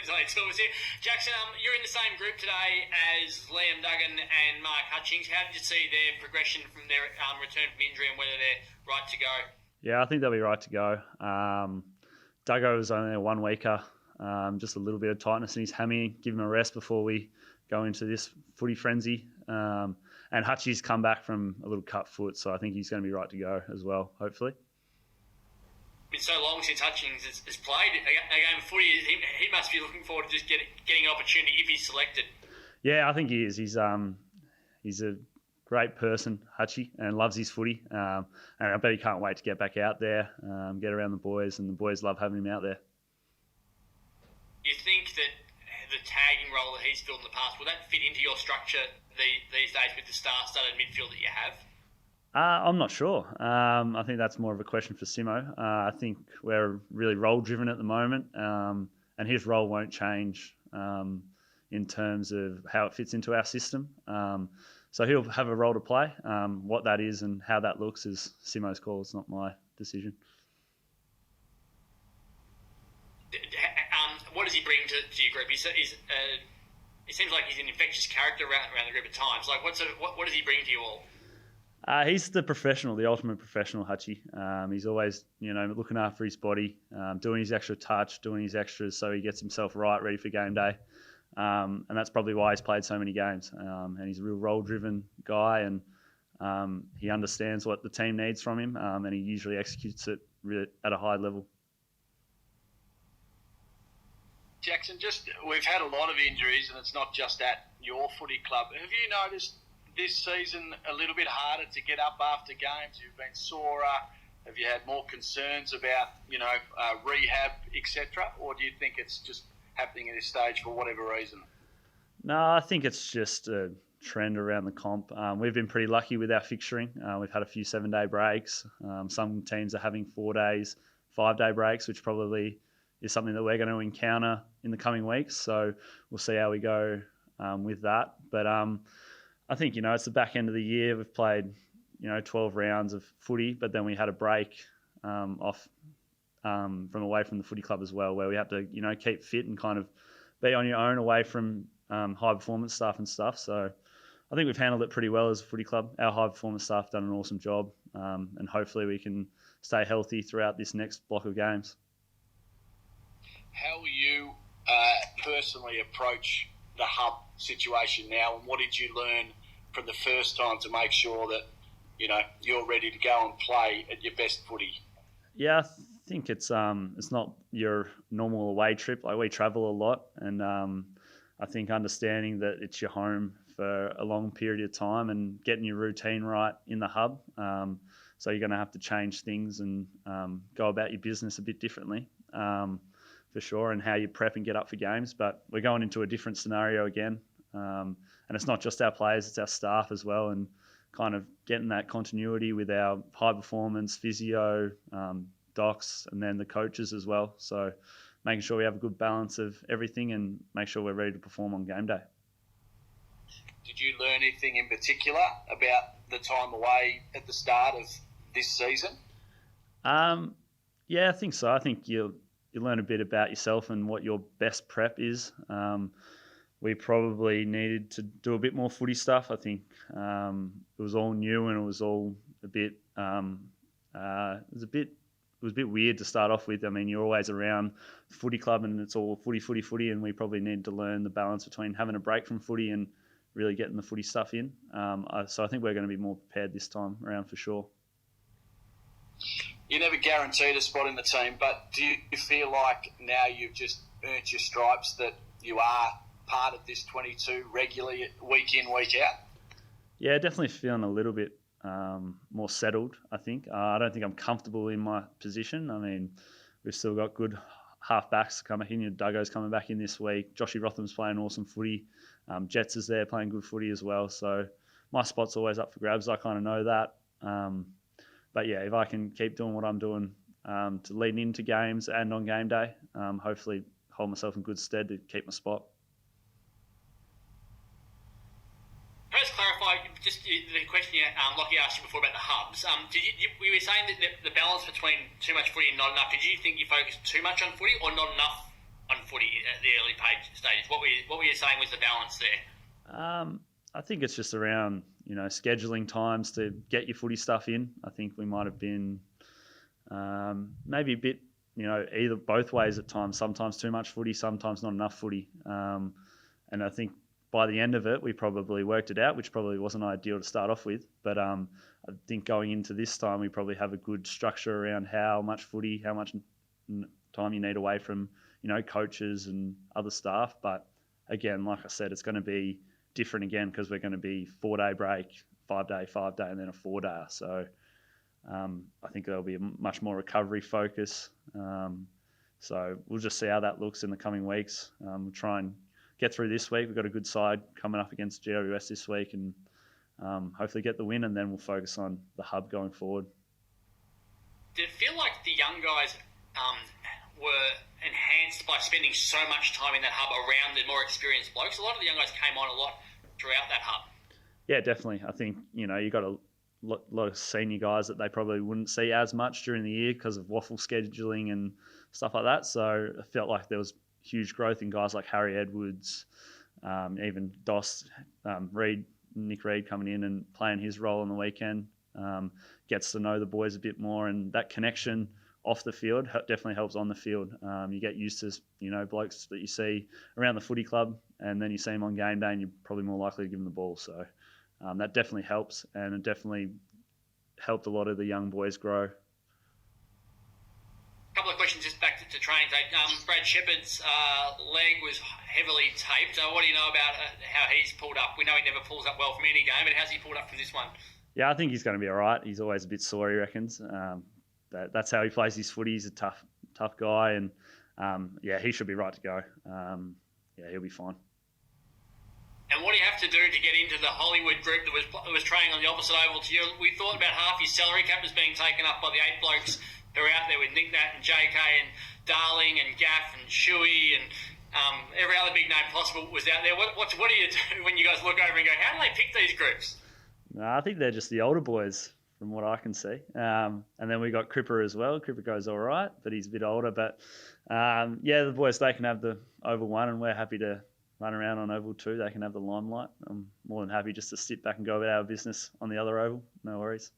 Jackson, you're in the same group today as Liam Duggan and Mark Hutchings. How did you see their progression from their return from injury and whether they're right to go? Yeah, I think they'll be right to go. Duggo was only a 1 weeker, just a little bit of tightness in his hammy. Give him a rest before we go into this footy frenzy. And Hutchie's come back from a little cut foot, so I think he's going to be right to go as well, hopefully. It's been so long since Hutchings has played a game of footy. He must be looking forward to just getting an opportunity if he's selected. Yeah, I think he is. He's a great person, Hutchie, and loves his footy. And I bet he can't wait to get back out there, get around the boys, and the boys love having him out there. You think that the tagging role that he's filled in the past, will that fit into your structure these days with the star-studded midfield that you have? I'm not sure. I think that's more of a question for Simo. I think we're really role-driven at the moment, and his role won't change in terms of how it fits into our system. So he'll have a role to play. What that is and how that looks is Simo's call. It's not my decision. What does he bring to your group? It seems like he's an infectious character around the group at times. Like, what does he bring to you all? He's the professional, the ultimate professional, Hutchie. He's always, looking after his body, doing his extra touch, doing his extras so he gets himself right, ready for game day. And that's probably why he's played so many games. And he's a real role-driven guy, and he understands what the team needs from him, and he usually executes it really at a high level. Jackson, we've had a lot of injuries, and it's not just at your footy club. Have you noticed this season a little bit harder to get up after games? You've been sorer. Have you had more concerns about, rehab, etc.? Or do you think it's just happening at this stage for whatever reason? No, I think it's just a trend around the comp. We've been pretty lucky with our fixturing. We've had a few 7-day breaks. Some teams are having 4 days, 5-day breaks, which probably is something that we're going to encounter in the coming weeks. So we'll see how we go with that. But I think, it's the back end of the year. We've played, 12 rounds of footy, but then we had a break off from away from the footy club as well, where we have to, keep fit and kind of be on your own away from high performance staff and stuff. So I think we've handled it pretty well as a footy club. Our high performance staff done an awesome job, and hopefully we can stay healthy throughout this next block of games. How will you personally approach the hub situation now, and what did you learn from the first time to make sure that you're ready to go and play at your best footy? Yeah, I think it's not your normal away trip. Like, we travel a lot, and I think understanding that it's your home for a long period of time and getting your routine right in the hub. So you're going to have to change things and go about your business a bit differently. For sure, and how you prep and get up for games. But we're going into a different scenario again. And it's not just our players, it's our staff as well, and kind of getting that continuity with our high performance, physio, docs, and then the coaches as well. So making sure we have a good balance of everything and make sure we're ready to perform on game day. Did you learn anything in particular about the time away at the start of this season? Yeah, I think so. I think you learn a bit about yourself and what your best prep is. We probably needed to do a bit more footy stuff. I think it was all new and it was all a bit. It was a bit weird to start off with. I mean, you're always around the footy club and it's all footy, and we probably needed to learn the balance between having a break from footy and really getting the footy stuff in. So I think we're going to be more prepared this time around for sure. You're never guaranteed a spot in the team, but do you feel like now you've just earned your stripes that you are part of this 22 regularly, week in, week out? Yeah, definitely feeling a little bit more settled, I think. I don't think I'm comfortable in my position. I mean, we've still got good half-backs coming in. Duggo's coming back in this week. Joshy Rotham's playing awesome footy. Jets is there playing good footy as well. So my spot's always up for grabs. I kind of know that. But yeah, if I can keep doing what I'm doing to lead into games and on game day, hopefully hold myself in good stead to keep my spot. Can I just clarify just the question Lockie asked you before about the hubs? We were saying that the balance between too much footy and not enough. Did you think you focused too much on footy or not enough on footy at the early What were you saying was the balance there? I think it's just around, scheduling times to get your footy stuff in. I think we might have been maybe a bit, either both ways at times. Sometimes too much footy, sometimes not enough footy. And I think by the end of it, we probably worked it out, which probably wasn't ideal to start off with. But I think going into this time, we probably have a good structure around how much footy, how much time you need away from, coaches and other staff. But again, like I said, it's going to be different again because we're going to be 4-day break, 5-day, and then a 4-day. So I think there'll be a much more recovery focus. So we'll just see how that looks in the coming weeks. We'll try and get through this week. We've got a good side coming up against GWS this week and hopefully get the win, and then we'll focus on the hub going forward. Did it feel like the young guys were enhanced by spending so much time in that hub around the more experienced blokes? A lot of the young guys came on a lot throughout that hub. Yeah, definitely. I think, you got a lot of senior guys that they probably wouldn't see as much during the year because of waffle scheduling and stuff like that. So I felt like there was huge growth in guys like Harry Edwards, even Doss, Nick Reid coming in and playing his role on the weekend, gets to know the boys a bit more, and that connection off the field definitely helps on the field. You get used to, blokes that you see around the footy club, and then you see them on game day and you're probably more likely to give them the ball. So that definitely helps, and it definitely helped a lot of the young boys grow. Couple of questions just back to training tape. Brad Shepherd's leg was heavily taped. What do you know about how he's pulled up? We know he never pulls up well from any game, but how's he pulled up from this one? Yeah, I think he's going to be all right. He's always a bit sore, he reckons. That's how he plays his footy. He's a tough guy, and he should be right to go. He'll be fine. And what do you have to do to get into the Hollywood group that was training on the opposite oval to you? We thought about half your salary cap was being taken up by the 8 blokes who are out there with Nick Nat and JK and Darling and Gaff and Shuey and every other big name possible was out there. What do you do when you guys look over and go, how do they pick these groups? No, I think they're just the older boys from what I can see. And then we got Cripper as well. Cripper goes all right, but he's a bit older. But the boys, they can have the Oval 1 and we're happy to run around on Oval 2. They can have the limelight. I'm more than happy just to sit back and go about our business on the other oval. No worries.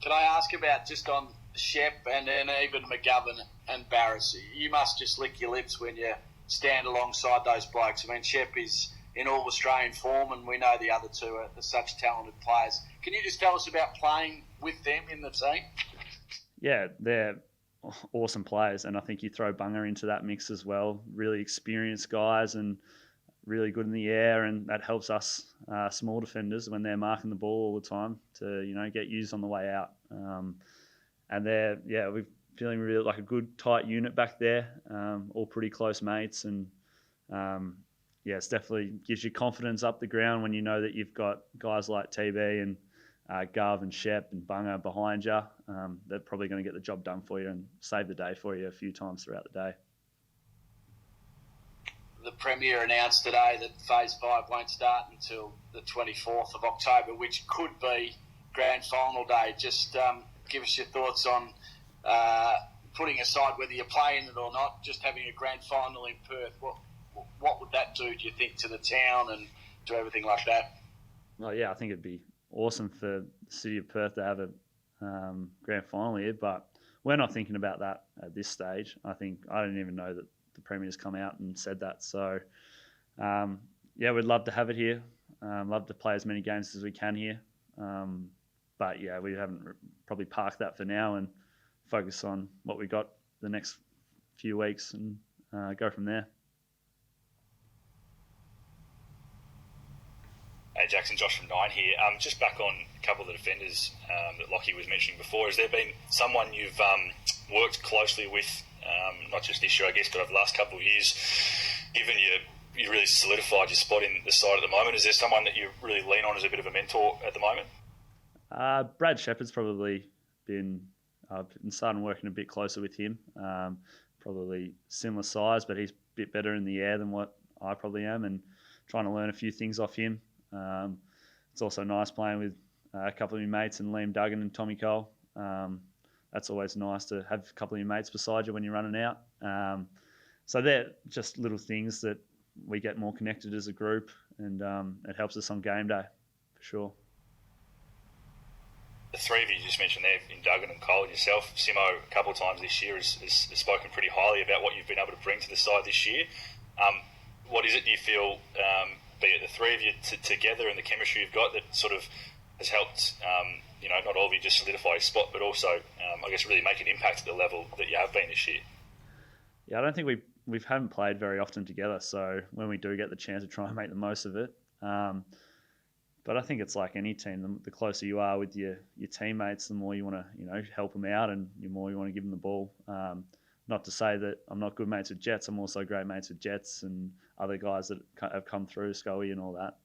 Can I ask about just on Shep and then even McGovern and Barras? You must just lick your lips when you stand alongside those blokes. I mean, Shep is in all Australian form, and we know the other two are such talented players. Can you just tell us about playing with them in the team? Yeah, they're awesome players, and I think you throw Bunga into that mix as well. Really experienced guys and really good in the air, and that helps us small defenders when they're marking the ball all the time to get used on the way out. And we're feeling really like a good tight unit back there, all pretty close mates, and it definitely gives you confidence up the ground when you know that you've got guys like TB and Gov and Shep and Bunga behind you. They're probably going to get the job done for you and save the day for you a few times throughout the day. The Premier announced today that Phase 5 won't start until the 24th of October, which could be Grand Final day. Just give us your thoughts on putting aside whether you play in it or not, just having a Grand Final in Perth. What would that do, you think, to the town and to everything like that? Well, yeah, I think it'd be awesome for the city of Perth to have a Grand Final here, but we're not thinking about that at this stage. I don't even know that the Premier's come out and said that. So, we'd love to have it here. Love to play as many games as we can here. But we haven't probably parked that for now and focus on what we got the next few weeks and go from there. Hey Jackson, Josh from Nine here. Just back on a couple of the defenders that Lockie was mentioning before. Has there been someone you've worked closely with, not just this year, I guess, but over the last couple of years, given you really solidified your spot in the side at the moment? Is there someone that you really lean on as a bit of a mentor at the moment? Brad Shepherd's probably been starting working a bit closer with him. Probably similar size, but he's a bit better in the air than what I probably am, and trying to learn a few things off him. It's also nice playing with a couple of your mates and Liam Duggan and Tommy Cole. That's always nice to have a couple of your mates beside you when you're running out. So they're just little things that we get more connected as a group, and it helps us on game day for sure. The three of you just mentioned there, in Duggan and Cole and yourself, Simo a couple of times this year has spoken pretty highly about what you've been able to bring to the side this year. What is it, do you feel, be it the three of you together and the chemistry you've got, that sort of has helped, not all of you just solidify your spot, but also, I guess, really make an impact at the level that you have been this year? Yeah, I don't think we haven't played very often together, so when we do get the chance to try and make the most of it. But I think it's like any team. The closer you are with your teammates, the more you want to help them out, and the more you want to give them the ball. Not to say that I'm not good mates with Jets. I'm also great mates with Jets and other guys that have come through, Scully and all that.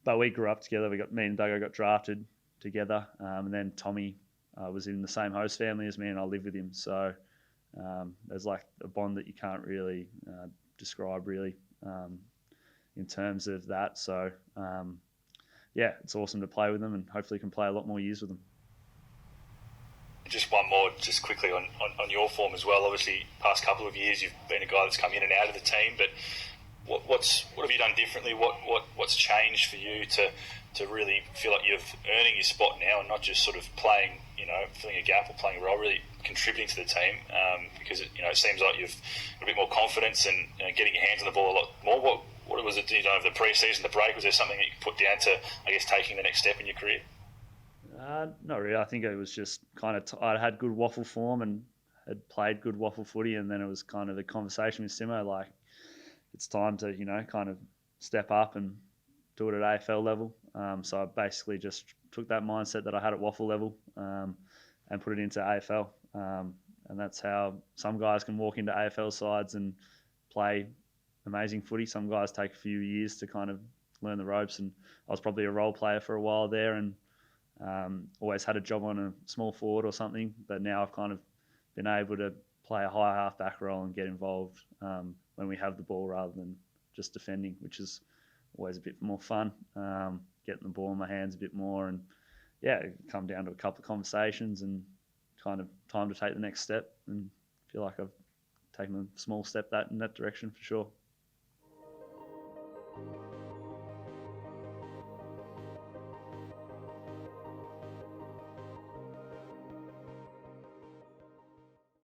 But we grew up together. Me and Duggo got drafted together, and then Tommy was in the same host family as me, and I lived with him. So there's like a bond that you can't really describe really in terms of that. So yeah, it's awesome to play with them, and hopefully can play a lot more years with them. Just one more, just quickly on your form as well. Obviously, past couple of years you've been a guy that's come in and out of the team, but what have you done differently? What's changed for you to really feel like you're earning your spot now, and not just sort of playing, filling a gap or playing a role, really contributing to the team? Because it seems like you've got a bit more confidence and getting your hands on the ball a lot more. What was it over the pre-season, the break? Was there something that you could put down to, I guess, taking the next step in your career? Not really. I think it was just kind of I had good waffle form and had played good waffle footy, and then it was kind of the conversation with Simo, like it's time to kind of step up and do it at AFL level. So I basically just took that mindset that I had at waffle level and put it into AFL, and that's how some guys can walk into AFL sides and play amazing footy. Some guys take a few years to kind of learn the ropes, and I was probably a role player for a while there, and always had a job on a small forward or something, but now I've kind of been able to play a high half back role and get involved when we have the ball rather than just defending, which is always a bit more fun, getting the ball in my hands a bit more, and yeah, it come down to a couple of conversations and kind of time to take the next step, and feel like I've taken a small step in that direction for sure.